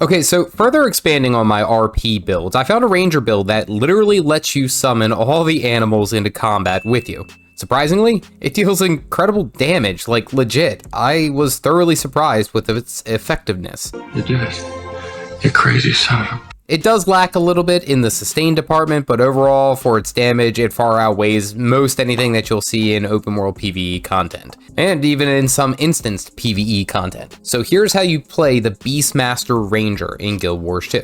Okay, so further expanding on my RP builds, I found a ranger build that literally lets you summon all the animals into combat with you. Surprisingly, it deals incredible damage, like legit. I was thoroughly surprised with its effectiveness. You do it. You crazy son of a... It does lack a little bit in the sustain department, but overall, for its damage, it far outweighs most anything that you'll see in open world PvE content, and even in some instanced PvE content. So here's how you play the Beastmaster Ranger in Guild Wars 2.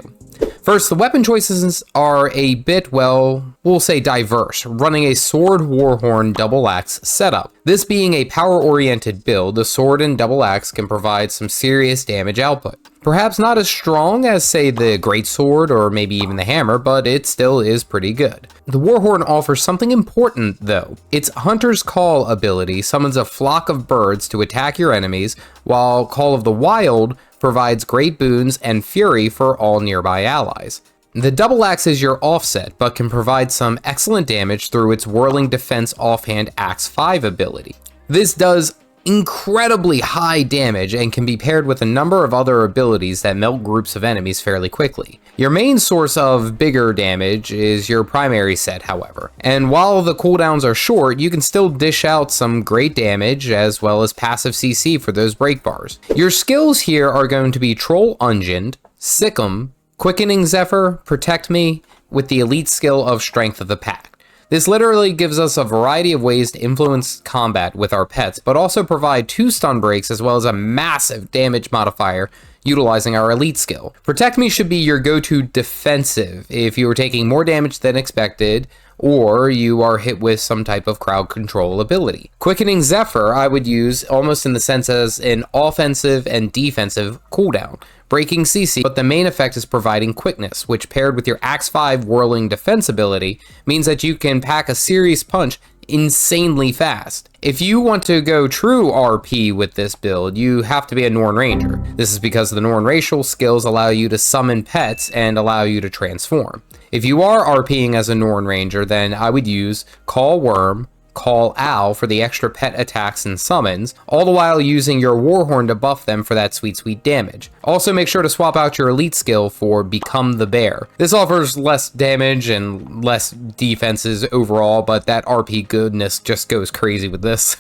First, the weapon choices are a bit, well, we'll say diverse, running a sword warhorn double axe setup. This being a power-oriented build, the sword and double axe can provide some serious damage output. Perhaps not as strong as, say, the greatsword or maybe even the hammer, but it still is pretty good. The warhorn offers something important, though. Its Hunter's Call ability summons a flock of birds to attack your enemies, while Call of the Wild provides great boons and fury for all nearby allies. The double axe is your offset, but can provide some excellent damage through its Whirling Defense Offhand Axe 5 ability. This does incredibly high damage and can be paired with a number of other abilities that melt groups of enemies fairly quickly. Your main source of bigger damage is your primary set, however, and while the cooldowns are short, you can still dish out some great damage as well as passive CC for those break bars. Your skills here are going to be Troll Unguent, Sick'em, Quickening Zephyr, Protect Me, with the elite skill of Strength of the Pack. This literally gives us a variety of ways to influence combat with our pets, but also provide 2 stun breaks as well as a massive damage modifier utilizing our elite skill. Protect Me should be your go-to defensive if you are taking more damage than expected, or you are hit with some type of crowd control ability. Quickening Zephyr I would use almost in the sense as an offensive and defensive cooldown, breaking CC, but the main effect is providing quickness, which paired with your Axe 5 Whirling Defense ability means that you can pack a serious punch insanely fast. If you want to go true RP with this build, you have to be a Norn Ranger. This is because the Norn racial skills allow you to summon pets and allow you to transform. If you are RPing as a Norn Ranger, then I would use Call Worm, Call Owl for the extra pet attacks and summons, all the while using your Warhorn to buff them for that sweet damage. Also make sure to swap out your elite skill for Become the Bear. This offers less damage and less defenses overall, but that RP goodness just goes crazy with this.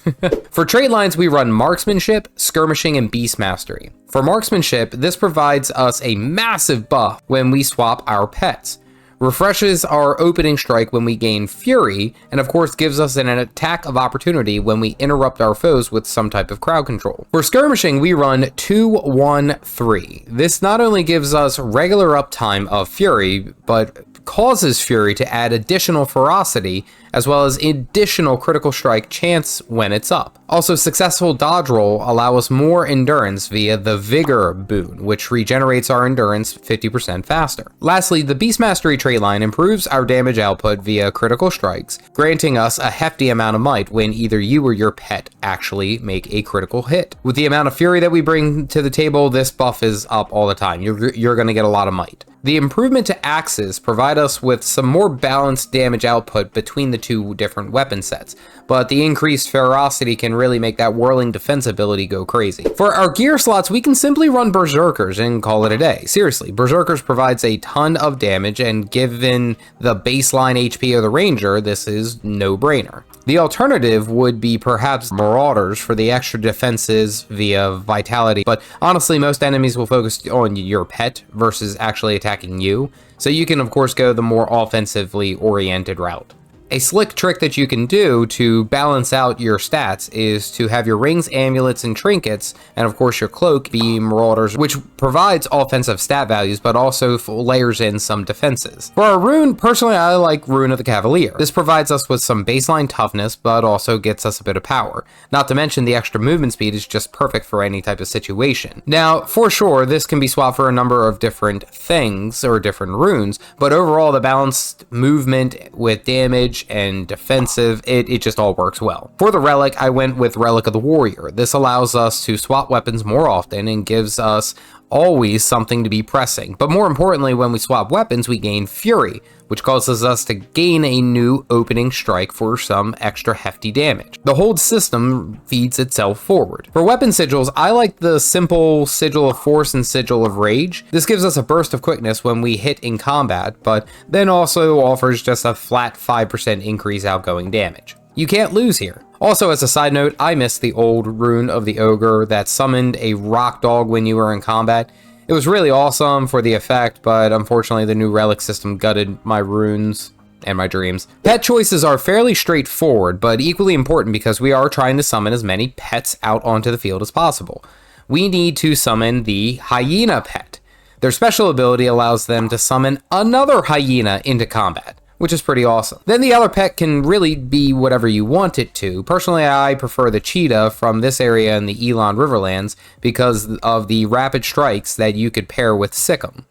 For Traitlines, we run Marksmanship, Skirmishing, and Beast Mastery. For Marksmanship, this provides us a massive buff when we swap our pets. Refreshes our opening strike when we gain Fury, and of course gives us an attack of opportunity when we interrupt our foes with some type of crowd control. For Skirmishing, we run 2-1-3. This not only gives us regular uptime of Fury, but causes Fury to add additional ferocity, as well as additional critical strike chance when it's up. Also, successful dodge roll allow us more endurance via the Vigor boon, which regenerates our endurance 50% faster. Lastly, the Beast Mastery trait line improves our damage output via critical strikes, granting us a hefty amount of might when either you or your pet actually make a critical hit. With the amount of fury that we bring to the table, this buff is up all the time. You're going to get a lot of might. The improvement to axes provide us with some more balanced damage output between the two different weapon sets, but the increased ferocity can really make that whirling defense ability go crazy. For our gear slots, we can simply run Berserkers and call it a day. Seriously, Berserkers provides a ton of damage, and given the baseline HP of the Ranger, this is no-brainer. The alternative would be perhaps Marauders for the extra defenses via Vitality, but honestly most enemies will focus on your pet versus actually attacking you, so you can of course go the more offensively oriented route. A slick trick that you can do to balance out your stats is to have your rings, amulets, and trinkets, and of course your cloak, be Marauders, which provides offensive stat values, but also layers in some defenses. For our rune, personally I like Rune of the Cavalier. This provides us with some baseline toughness, but also gets us a bit of power. Not to mention the extra movement speed is just perfect for any type of situation. Now, for sure, this can be swapped for a number of different things, or different runes, but overall the balanced movement with damage and defensive, it just all works well. For the relic, I went with Relic of the Warrior. This allows us to swap weapons more often and gives us always something to be pressing. But more importantly, when we swap weapons, we gain Fury, which causes us to gain a new opening strike for some extra hefty damage. The hold system feeds itself forward. For weapon sigils, I like the simple Sigil of Force and Sigil of Rage. This gives us a burst of quickness when we hit in combat, but then also offers just a flat 5% increase outgoing damage. You can't lose here. Also, as a side note, I missed the old rune of the ogre that summoned a rock dog when you were in combat. It was really awesome for the effect, but unfortunately the new relic system gutted my runes and my dreams. Pet choices are fairly straightforward, but equally important because we are trying to summon as many pets out onto the field as possible. We need to summon the hyena pet. Their special ability allows them to summon another hyena into combat, which is pretty awesome. Then the other pet can really be whatever you want it to. Personally, I prefer the cheetah from this area in the Elon Riverlands because of the rapid strikes that you could pair with Sikkim.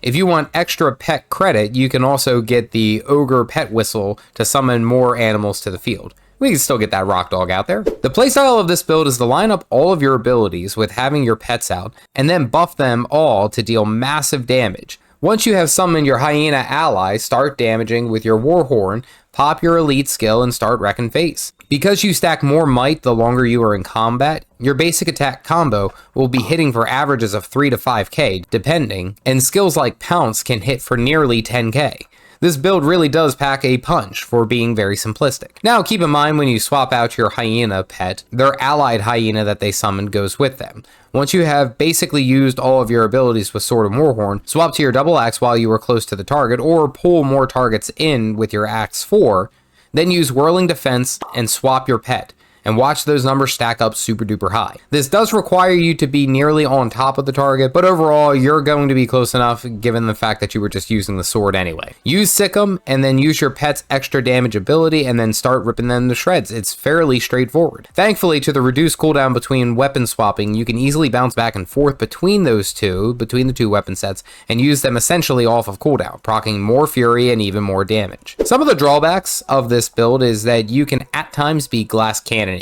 If you want extra pet credit, you can also get the ogre pet whistle to summon more animals to the field. We can still get that rock dog out there. The playstyle of this build is to line up all of your abilities with having your pets out, and then buff them all to deal massive damage. Once you have summoned your hyena ally, start damaging with your warhorn, pop your elite skill, and start wrecking face. Because you stack more might the longer you are in combat, your basic attack combo will be hitting for averages of 3 to 5k, depending, and skills like Pounce can hit for nearly 10k. This build really does pack a punch for being very simplistic. Now keep in mind when you swap out your hyena pet, their allied hyena that they summoned goes with them. Once you have basically used all of your abilities with Sword and Warhorn, swap to your double axe while you are close to the target or pull more targets in with your axe 4, then use Whirling Defense and swap your pet, and watch those numbers stack up super duper high. This does require you to be nearly on top of the target, but overall you're going to be close enough given the fact that you were just using the sword anyway. Use Sikkim and then use your pet's extra damage ability and then start ripping them to shreds. It's fairly straightforward. Thankfully, to the reduced cooldown between weapon swapping, you can easily bounce back and forth between the two weapon sets and use them essentially off of cooldown, proccing more fury and even more damage. Some of the drawbacks of this build is that you can at times be glass cannon.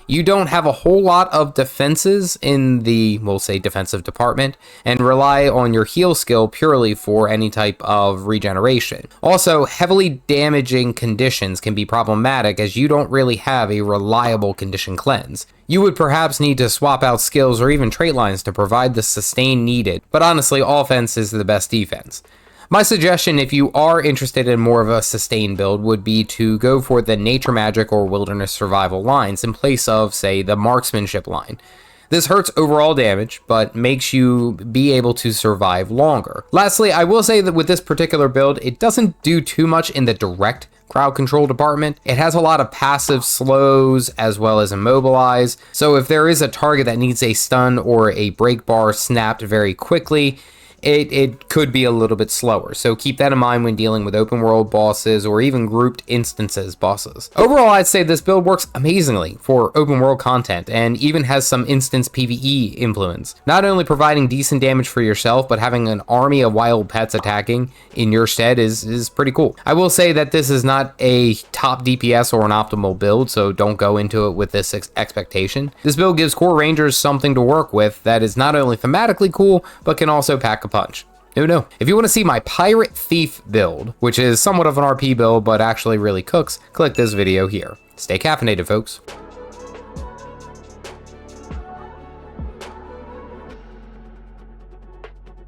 You don't have a whole lot of defenses in the, we'll say, defensive department, and rely on your heal skill purely for any type of regeneration. Also, heavily damaging conditions can be problematic as you don't really have a reliable condition cleanse. You would perhaps need to swap out skills or even trait lines to provide the sustain needed, but honestly, offense is the best defense. My suggestion, if you are interested in more of a sustain build, would be to go for the nature magic or wilderness survival lines in place of, say, the marksmanship line. This hurts overall damage, but makes you be able to survive longer. Lastly, I will say that with this particular build, it doesn't do too much in the direct crowd control department. It has a lot of passive slows as well as immobilize, so if there is a target that needs a stun or a break bar snapped very quickly, it could be a little bit slower, so keep that in mind when dealing with open world bosses or even grouped instances bosses. Overall, I'd say this build works amazingly for open world content and even has some instance PvE influence. Not only providing decent damage for yourself, but having an army of wild pets attacking in your stead is pretty cool. I will say that this is not a top DPS or an optimal build, so don't go into it with this expectation. This build gives core rangers something to work with that is not only thematically cool, but can also pack a punch. Who knew? If you want to see my Pirate Thief build, which is somewhat of an RP build but actually really cooks, click this video here. Stay caffeinated, folks.